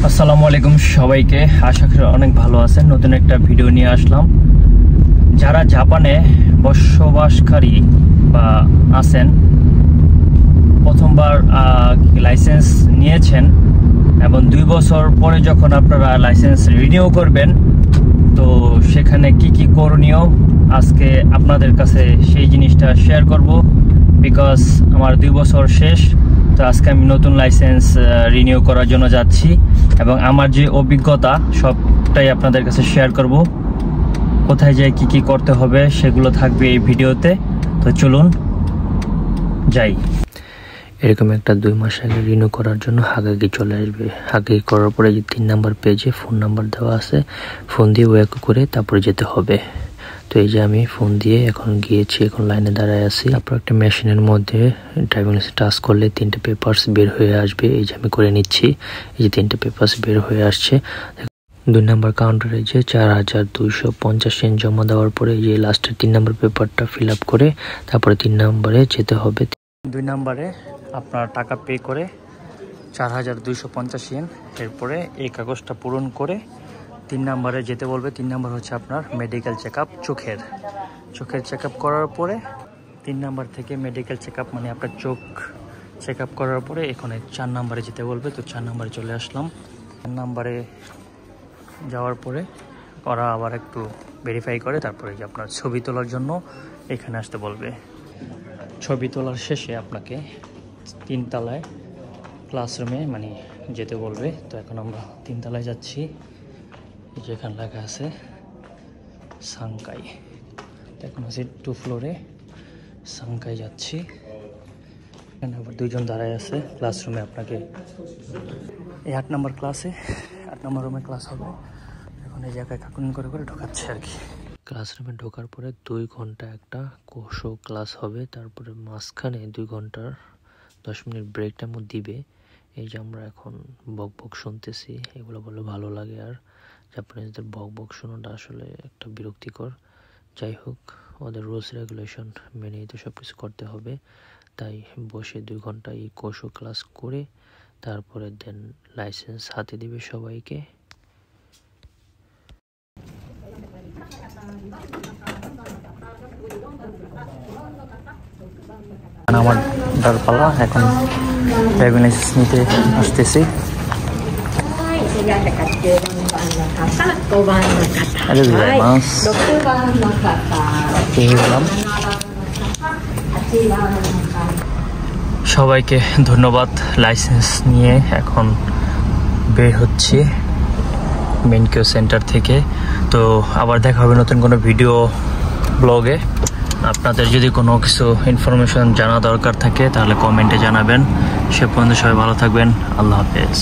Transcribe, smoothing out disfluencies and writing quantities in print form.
আসসালামু আলাইকুম সবাইকে, আশা করি অনেক ভালো আছেন। নতুন একটা ভিডিও নিয়ে আসলাম। যারা জাপানে বসবাসকারী বা আছেন, প্রথমবার লাইসেন্স নিয়েছেন এবং 2 বছর পরে যখন আপনারা লাইসেন্স রিনিউ করবেন, তো সেখানে কি কি করণীয় আজকে আপনাদের কাছে সেই জিনিসটা শেয়ার করব। বিকজ আমার 2 বছর শেষ, তো আজকে আমি নতুন লাইসেন্স রিনিউ করার জন্য যাচ্ছি এবং আমার যে অভিজ্ঞতা সবটাই আপনাদের কাছে শেয়ার করব। কোথায় যাই কি কি করতে হবে সেগুলো থাকবে এই ভিডিওতে। তো চলুন যাই। এরকম একটা 2 মাস আগে রিনিউ করার জন্য হাগাগি চলে আসবে। হাগাগি করার পরে যে 3 নাম্বার পেজে ফোন নাম্বার দেওয়া আছে, ফোন দিয়ে ওয়েক করে তারপরে যেতে হবে। তো এই যে আমি ফোন দিয়ে এখন গিয়েছি, এখন লাইনে দাঁড়ায় আছি। তারপর একটা মেশিনের মধ্যে ড্রাইভিং লাইসেন্স টাচ করলে 3টে পেপারস বের হয়ে আসবে। এই যে আমি করে নিচ্ছি, এই যে 3টে পেপারস বের হয়ে আসছে। 2 নাম্বার কাউন্টারে যে 4250 yen জমা দেওয়ার পরে এই যে লাস্টের 3 নাম্বার পেপারটা ফিল আপ করে তারপরে 3 নাম্বারে যেতে হবে। 2 নাম্বারে আপনার টাকা পে করে 4250 yen, এরপরে এই কাগজটা পূরণ করে 3 নাম্বারে যেতে বলবে। 3 নাম্বার হচ্ছে আপনার মেডিকেল চেক আপ, চোখের চেক আপ করার পরে 3 নাম্বার থেকে মেডিকেল চেক আপ মানে আপনার চোখ চেক আপ করার পরে এখানে 4 নাম্বারে যেতে বলবে। তো 4 নাম্বারে চলে আসলাম। 4 নাম্বারে যাওয়ার পরে ওরা আবার একটু ভেরিফাই করে তারপরে যে আপনার ছবি তোলার জন্য এখানে আসতে বলবে। ছবি তোলার শেষে আপনাকে 3 তলায় ক্লাসরুমে মানে যেতে বলবে। তো এখন আমরা 3 তলায় যাচ্ছি, যেখানে লেখা আছে সাংকাই। এখন হচ্ছে 2 ফ্লোরে সাংকাই যাচ্ছি। এখানে আবার 2 জন দাঁড়ায় আছে ক্লাসরুমে। আপনাকে এই 8 নম্বর ক্লাসে 8 নম্বর রুমে ক্লাস হবে। এখন এই জায়গায় কাকুন করে করে ঢোকাচ্ছে আর কি। ক্লাসরুমে ঢোকার পরে 2 ঘন্টা একটা কোর্সও ক্লাস হবে। তারপরে মাঝখানে 2 ঘন্টার 10 মিনিট ব্রেক টাইমও দিবে। এই যে আমরা এখন বক বক শুনতেছি, এগুলো বলে ভালো লাগে। আর জাপানিজদের বক বক শোনাটা আসলে একটা বিরক্তিকর। যাই হোক, ওদের রুলস রেগুলেশন মেনেই তো সব কিছু করতে হবে। তাই বসে 2 ঘন্টা এই কোর্সও ক্লাস করে তারপরে দেন লাইসেন্স হাতে দিবে সবাইকে। আমার ডারপালা এখন ড্রাইভিং লাইসেন্স নিতে আসতেছি। সবাইকে ধন্যবাদ। লাইসেন্স নিয়ে এখন বের হচ্ছে মেনকিউ সেন্টার থেকে। তো আবার দেখা হবে নতুন কোনো ভিডিও ব্লগে। আপনাদের যদি কোনো কিছু ইনফরমেশন জানা দরকার থাকে তাহলে কমেন্টে জানাবেন। সে পর্যন্ত সবাই ভালো থাকবেন। আল্লাহ হাফেজ।